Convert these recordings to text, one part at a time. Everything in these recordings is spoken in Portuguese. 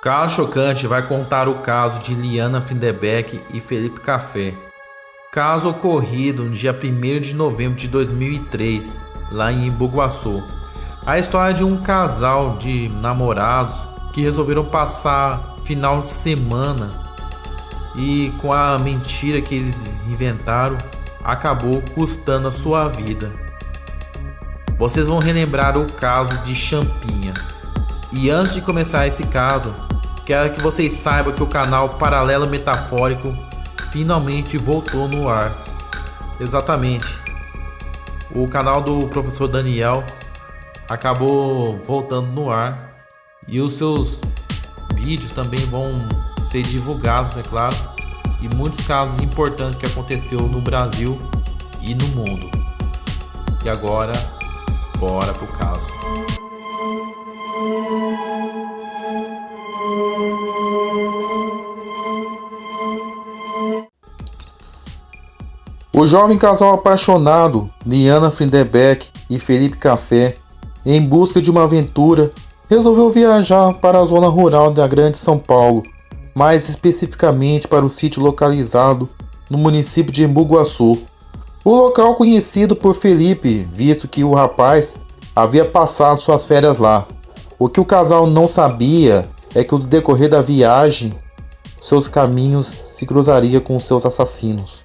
Caso Chocante vai contar o caso de Liana Findebeck e Felipe Café. Caso ocorrido no dia 1º de novembro de 2003, lá em Embu-Guaçu. A história de um casal de namorados que resolveram passar final de semana e com a mentira que eles inventaram, acabou custando a sua vida. Vocês vão relembrar o caso de Champinha. E antes de começar esse caso, quero que vocês saibam que o canal Paralelo Metafórico finalmente voltou no ar. Exatamente. O canal do professor Daniel acabou voltando no ar. E os seus vídeos também vão ser divulgados, é claro. E muitos casos importantes que aconteceu no Brasil e no mundo. E agora, bora pro caso. O jovem casal apaixonado, Liana Findebeck e Felipe Café, em busca de uma aventura, resolveu viajar para a zona rural da Grande São Paulo, mais especificamente para o sítio localizado no município de Embu-Guaçu. O local conhecido por Felipe, visto que o rapaz havia passado suas férias lá. O que o casal não sabia é que no decorrer da viagem, seus caminhos se cruzariam com seus assassinos.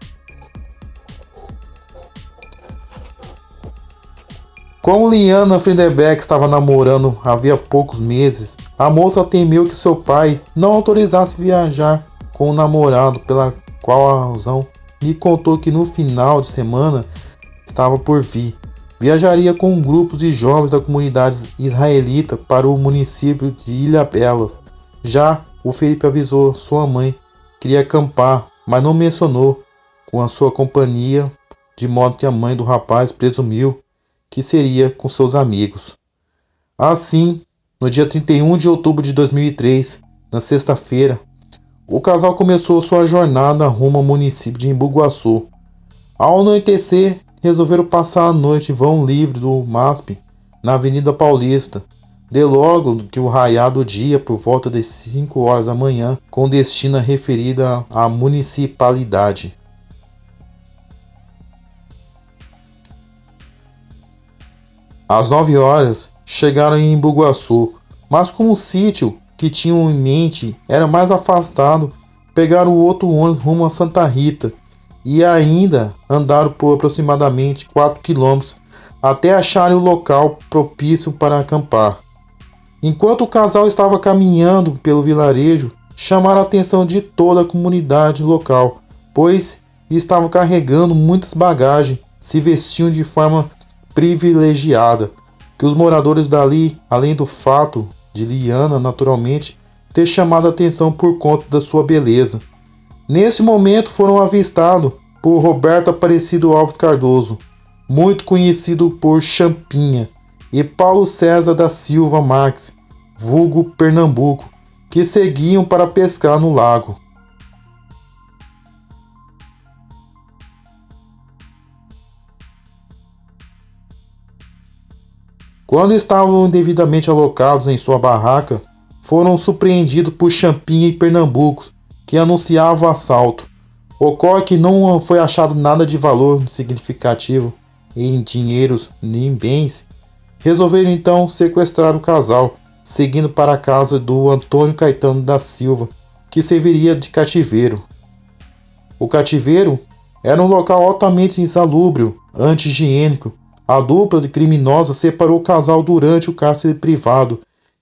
Como Liana Findebeck estava namorando havia poucos meses, a moça temeu que seu pai não autorizasse viajar com o namorado, pela qual a razão lhe contou que no final de semana estava por vir. Viajaria com um grupo de jovens da comunidade israelita para o município de Ilhabela. Já o Felipe avisou sua mãe que iria acampar, mas não mencionou com a sua companhia, de modo que a mãe do rapaz presumiu que seria com seus amigos. Assim, no dia 31 de outubro de 2003, na sexta-feira, o casal começou sua jornada rumo ao município de Embu-Guaçu. Ao anoitecer, resolveram passar a noite em vão livre do MASP, na Avenida Paulista, de logo que o raiar do dia por volta das 5 horas da manhã, com destino referida à municipalidade. Às 9 horas, chegaram em Embu-Guaçu, mas como o sítio que tinham em mente era mais afastado, pegaram o outro ônibus rumo a Santa Rita e ainda andaram por aproximadamente 4 quilômetros até acharem o local propício para acampar. Enquanto o casal estava caminhando pelo vilarejo, chamaram a atenção de toda a comunidade local, pois estavam carregando muitas bagagens, se vestiam de forma privilegiada, que os moradores dali, além do fato de Liana naturalmente ter chamado a atenção por conta da sua beleza. Nesse momento foram avistados por Roberto Aparecido Alves Cardoso, muito conhecido por Champinha, e Paulo César da Silva Marques, vulgo Pernambuco, que seguiam para pescar no lago. Quando estavam devidamente alocados em sua barraca, foram surpreendidos por Champinha e Pernambuco, que anunciavam o assalto. Ocorre que não foi achado nada de valor significativo em dinheiros nem bens. Resolveram então sequestrar o casal, seguindo para a casa do Antônio Caetano da Silva, que serviria de cativeiro. O cativeiro era um local altamente insalubre, anti-higiênico. A dupla de criminosos separou o casal durante o cárcere privado,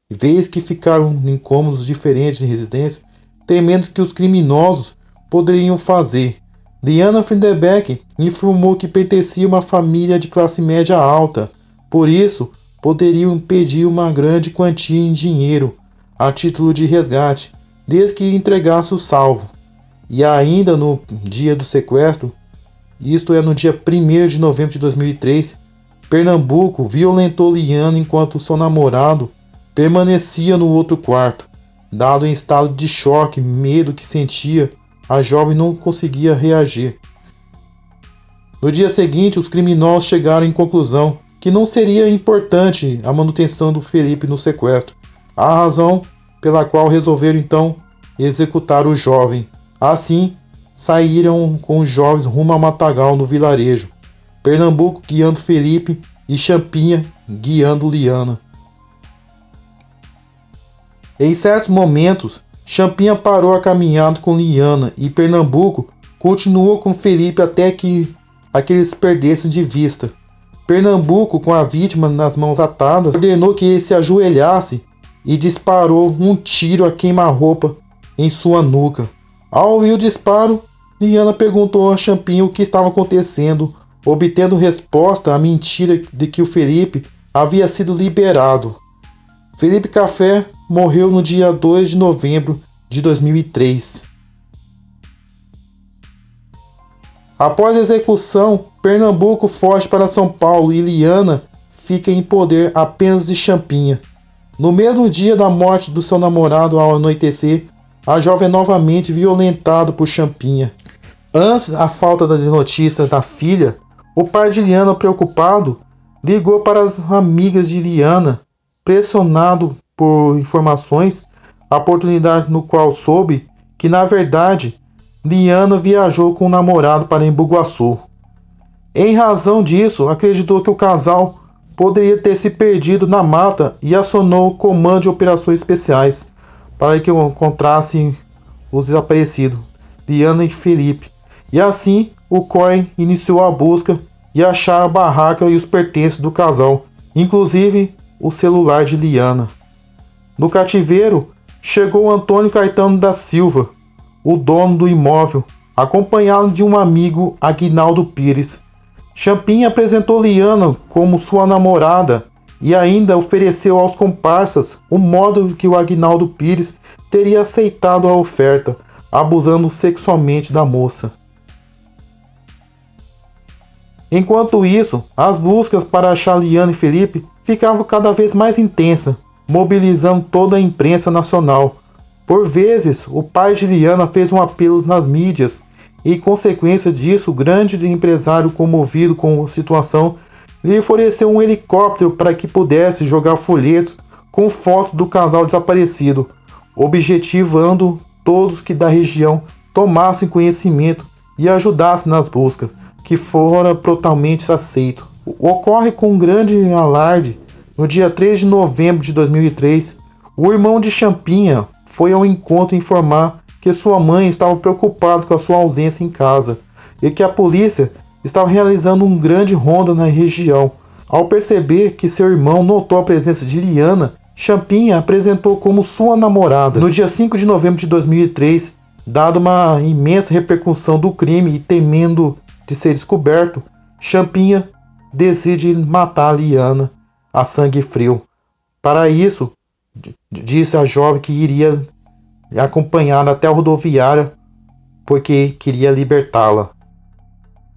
vez que ficaram em cômodos diferentes de residência, temendo que os criminosos poderiam fazer. Liana Findebeck informou que pertencia a uma família de classe média alta, por isso poderiam pedir uma grande quantia em dinheiro, a título de resgate, desde que entregasse o salvo. E ainda no dia do sequestro, isto é no dia 1º de novembro de 2003, Pernambuco violentou Liana enquanto seu namorado permanecia no outro quarto. Dado em estado de choque e medo que sentia, a jovem não conseguia reagir. No dia seguinte, os criminosos chegaram em conclusão que não seria importante a manutenção do Felipe no sequestro. A razão pela qual resolveram então executar o jovem. Assim, saíram com os jovens rumo a Matagal, no vilarejo. Pernambuco guiando Felipe e Champinha guiando Liana. Em certos momentos, Champinha parou a caminhada com Liana e Pernambuco continuou com Felipe até que aqueles se perdessem de vista. Pernambuco, com a vítima nas mãos atadas, ordenou que ele se ajoelhasse e disparou um tiro a queima-roupa em sua nuca. Ao ouvir o disparo, Liana perguntou a Champinha o que estava acontecendo, obtendo resposta à mentira de que o Felipe havia sido liberado. Felipe Café morreu no dia 2 de novembro de 2003. Após a execução, Pernambuco foge para São Paulo e Liana fica em poder apenas de Champinha. No mesmo dia da morte do seu namorado, ao anoitecer, a jovem é novamente violentada por Champinha. Antes da falta de notícia da filha, o pai de Liana, preocupado, ligou para as amigas de Liana, pressionado por informações, a oportunidade no qual soube que, na verdade, Liana viajou com o namorado para Embu-Guaçu. Em razão disso, acreditou que o casal poderia ter se perdido na mata e acionou o Comando de Operações Especiais para que encontrassem os desaparecidos, Liana e Felipe. E assim, o COI iniciou a busca e acharam a barraca e os pertences do casal, inclusive o celular de Liana. No cativeiro, chegou Antônio Caetano da Silva, o dono do imóvel, acompanhado de um amigo, Aguinaldo Pires. Champinha apresentou Liana como sua namorada e ainda ofereceu aos comparsas o modo que o Aguinaldo Pires teria aceitado a oferta, abusando sexualmente da moça. Enquanto isso, as buscas para achar Liana e Felipe ficavam cada vez mais intensas, mobilizando toda a imprensa nacional. Por vezes, o pai de Liana fez um apelo nas mídias e, em consequência disso, o grande empresário, comovido com a situação, lhe ofereceu um helicóptero para que pudesse jogar folhetos com foto do casal desaparecido, objetivando todos que da região tomassem conhecimento e ajudassem nas buscas, que fora totalmente aceito. Ocorre com um grande alarde. No dia 3 de novembro de 2003, o irmão de Champinha foi ao encontro informar que sua mãe estava preocupada com a sua ausência em casa e que a polícia estava realizando um grande ronda na região. Ao perceber que seu irmão notou a presença de Liana, Champinha apresentou como sua namorada. No dia 5 de novembro de 2003, dada uma imensa repercussão do crime e temendo de ser descoberto, Champinha decide matar Liana a sangue frio. Para isso, disse a jovem que iria acompanhá-la até a rodoviária porque queria libertá-la.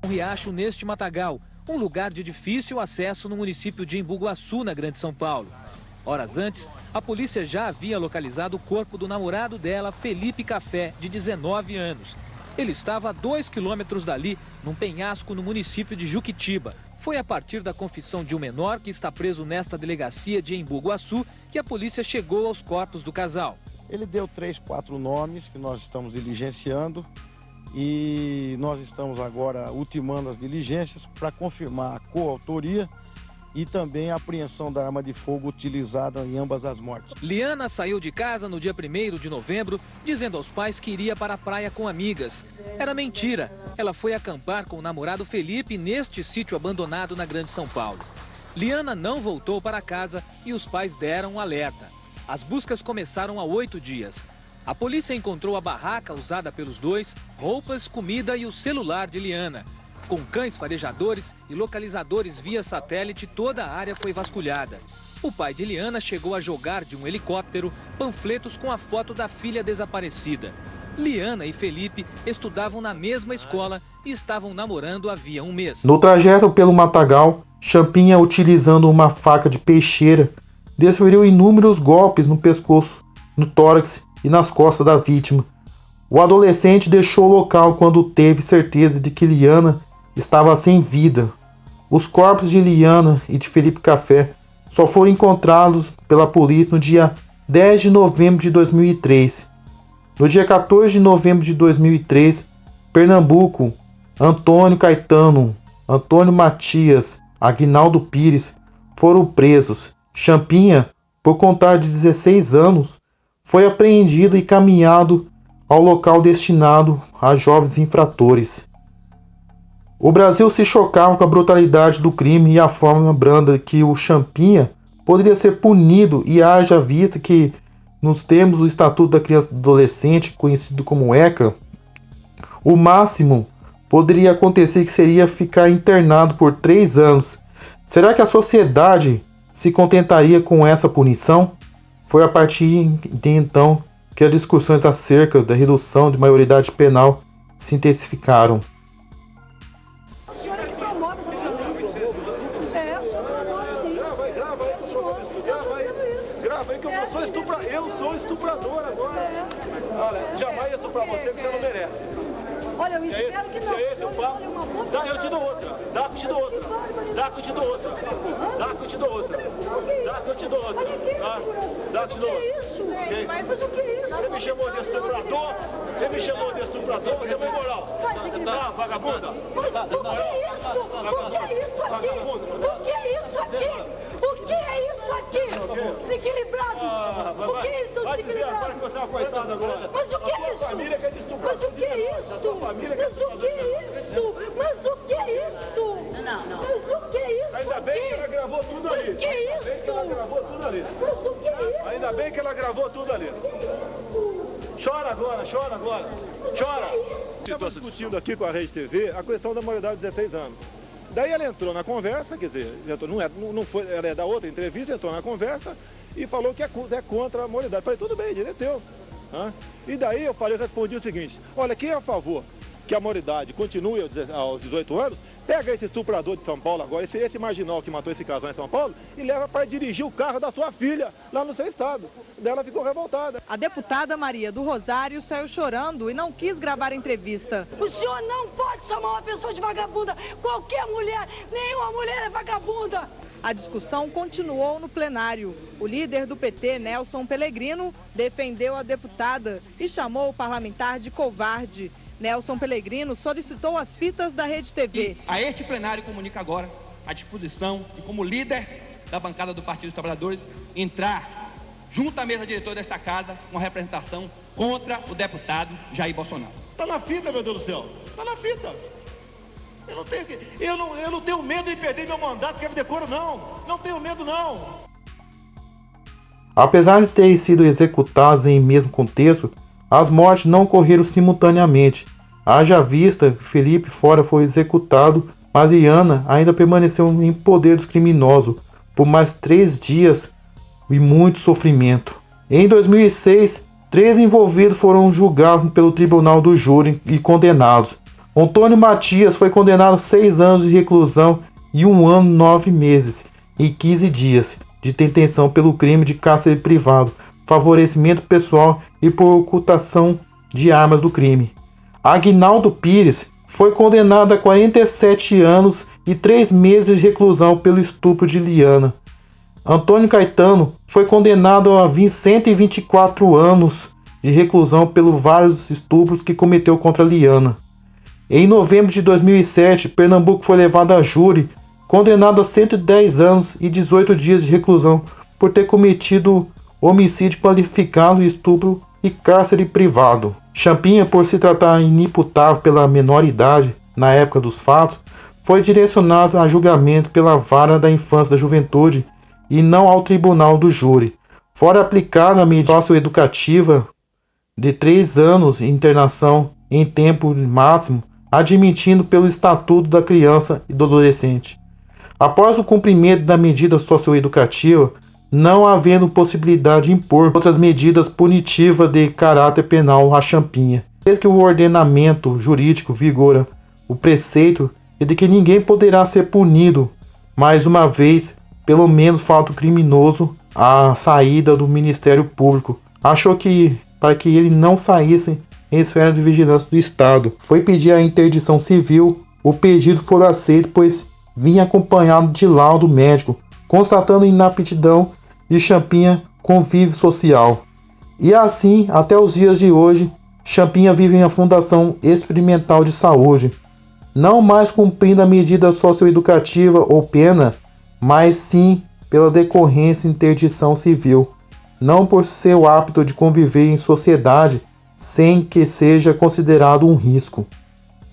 Um riacho neste Matagal, um lugar de difícil acesso no município de Embu-Guaçu, na Grande São Paulo. Horas antes, a polícia já havia localizado o corpo do namorado dela, Felipe Café, de 19 anos. Ele estava a 2 quilômetros dali, num penhasco no município de Juquitiba. Foi a partir da confissão de um menor que está preso nesta delegacia de Embu-Guaçu que a polícia chegou aos corpos do casal. Ele deu 3, 4 nomes que nós estamos diligenciando e nós estamos agora ultimando as diligências para confirmar a coautoria e também a apreensão da arma de fogo utilizada em ambas as mortes. Liana saiu de casa no dia 1º de novembro, dizendo aos pais que iria para a praia com amigas. Era mentira. Ela foi acampar com o namorado Felipe neste sítio abandonado na Grande São Paulo. Liana não voltou para casa e os pais deram um alerta. As buscas começaram há 8 dias. A polícia encontrou a barraca usada pelos dois, roupas, comida e o celular de Liana. Com cães farejadores e localizadores via satélite, toda a área foi vasculhada. O pai de Liana chegou a jogar de um helicóptero panfletos com a foto da filha desaparecida. Liana e Felipe estudavam na mesma escola e estavam namorando havia um mês. No trajeto pelo Matagal, Champinha, utilizando uma faca de peixeira, desferiu inúmeros golpes no pescoço, no tórax e nas costas da vítima. O adolescente deixou o local quando teve certeza de que Liana estava sem vida. Os corpos de Liana e de Felipe Café só foram encontrados pela polícia no dia 10 de novembro de 2003. No dia 14 de novembro de 2003, Pernambuco, Antônio Caetano, Antônio Matias, Aguinaldo Pires foram presos. Champinha, por contar de 16 anos, foi apreendido e caminhado ao local destinado a jovens infratores. O Brasil se chocava com a brutalidade do crime e a forma branda que o Champinha poderia ser punido, e haja vista que, nos termos do Estatuto da Criança e do Adolescente, conhecido como ECA, o máximo poderia acontecer que seria ficar internado por 3 anos. Será que a sociedade se contentaria com essa punição? Foi a partir de então que as discussões acerca da redução de maioridade penal se intensificaram. Eu sou estuprador agora. Olha, jamais ia estuprar você, que você não merece. Olha, eu espero que não. Dá, eu te dou outra. Dá que eu te dou outra. Dá que eu te dou outra. Dá que eu te dou outra. Dá que eu te dou outra. Dá que eu te dou outra. Mas o que é isso? Você me chamou de estuprador? Você me chamou de estuprador? Você é moral. Tá, vagabunda. O que é isso aqui? O que é isso aqui? O que é isso aqui? Desequilibrado. O que é isso? Vai dizer agora que você é uma coitada agora. Mas o que é isso? Família que é de estuprador. Mas o que é isso? A sua família que é de Mas o que é isso? Mas o que é isso? Não. Mas o que é isso? Ainda bem que ela gravou tudo ali. Mas o que é Ainda bem que ela gravou tudo ali. Mas o que é isso? Ainda bem que ela gravou tudo ali. Chora agora, chora agora. Chora. Estamos discutindo aqui com a Rede TV a questão da maioridade de 16 anos. Daí ela entrou na conversa, quer dizer, não foi, ela é da outra entrevista, entrou na conversa e falou que é contra a maioridade. Falei, tudo bem, direito teu. E daí eu respondi o seguinte: olha, quem é a favor que a maioridade continue aos 18 anos, pega esse estuprador de São Paulo agora, esse marginal que matou esse casal em São Paulo, e leva para dirigir o carro da sua filha lá no seu estado. Daí ela ficou revoltada. A deputada Maria do Rosário saiu chorando e não quis gravar a entrevista. O senhor não pode chamar uma pessoa de vagabunda. Qualquer mulher, nenhuma mulher é vagabunda. A discussão continuou no plenário. O líder do PT, Nelson Pellegrino, defendeu a deputada e chamou o parlamentar de covarde. Nelson Pellegrino solicitou as fitas da Rede TV. E a este plenário comunica agora a disposição de, como líder da bancada do Partido dos Trabalhadores, entrar junto à mesa diretora desta casa com representação contra o deputado Jair Bolsonaro. Tá na fita, meu Deus do céu. Tá na fita. Eu não tenho medo de perder meu mandato, que é decoro, não. Não tenho medo, não. Apesar de terem sido executados em mesmo contexto, as mortes não ocorreram simultaneamente. Haja vista que Felipe Fora foi executado, mas Iana ainda permaneceu em poder dos criminosos por mais 3 dias e muito sofrimento. Em 2006, 3 envolvidos foram julgados pelo Tribunal do Júri e condenados. Antônio Matias foi condenado a 6 anos de reclusão e 1 ano, 9 meses e 15 dias de detenção pelo crime de cárcere privado, favorecimento pessoal e por ocultação de armas do crime. Aguinaldo Pires foi condenado a 47 anos e 3 meses de reclusão pelo estupro de Liana. Antônio Caetano foi condenado a 124 anos de reclusão pelos vários estupros que cometeu contra Liana. Em novembro de 2007, Pernambuco foi levado a júri, condenado a 110 anos e 18 dias de reclusão por ter cometido homicídio qualificado, estupro e cárcere privado. Champinha, por se tratar inimputável pela menor idade na época dos fatos, foi direcionado a julgamento pela Vara da Infância e da Juventude e não ao Tribunal do Júri. Fora aplicada a medida socioeducativa de 3 anos de internação em tempo máximo, admitindo pelo Estatuto da Criança e do Adolescente. Após o cumprimento da medida socioeducativa, não havendo possibilidade de impor outras medidas punitivas de caráter penal à Champinha, desde que o ordenamento jurídico vigora o preceito de que ninguém poderá ser punido, mais uma vez, pelo menos fato criminoso, a saída do Ministério Público. Achou que, para que ele não saísse em esfera de vigilância do Estado, foi pedir a interdição civil. O pedido foi aceito, pois vinha acompanhado de laudo médico, constatando inaptidão de Champinha convívio social. E assim, até os dias de hoje, Champinha vive em uma fundação experimental de saúde, não mais cumprindo a medida socioeducativa ou pena, mas sim pela decorrência de interdição civil, não por seu hábito de conviver em sociedade sem que seja considerado um risco.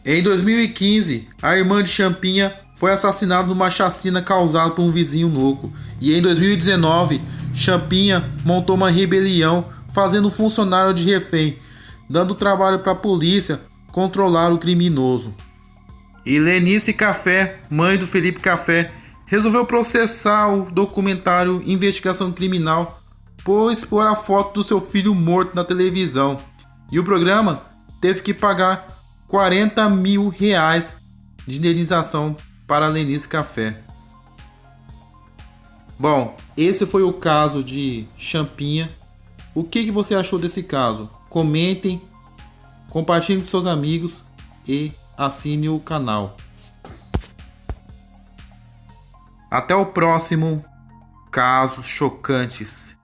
Em 2015, a irmã de Champinha foi assassinada numa chacina causada por um vizinho louco. E em 2019, Champinha montou uma rebelião fazendo um funcionário de refém, dando trabalho para a polícia controlar o criminoso. E Lenice Café, mãe do Felipe Café, resolveu processar o documentário Investigação Criminal por expor a foto do seu filho morto na televisão. E o programa teve que pagar R$40 mil de indenização para a Lenice Café. Bom, esse foi o caso de Champinha. O que você achou desse caso? Comentem, compartilhem com seus amigos e assine o canal. Até o próximo Casos Chocantes.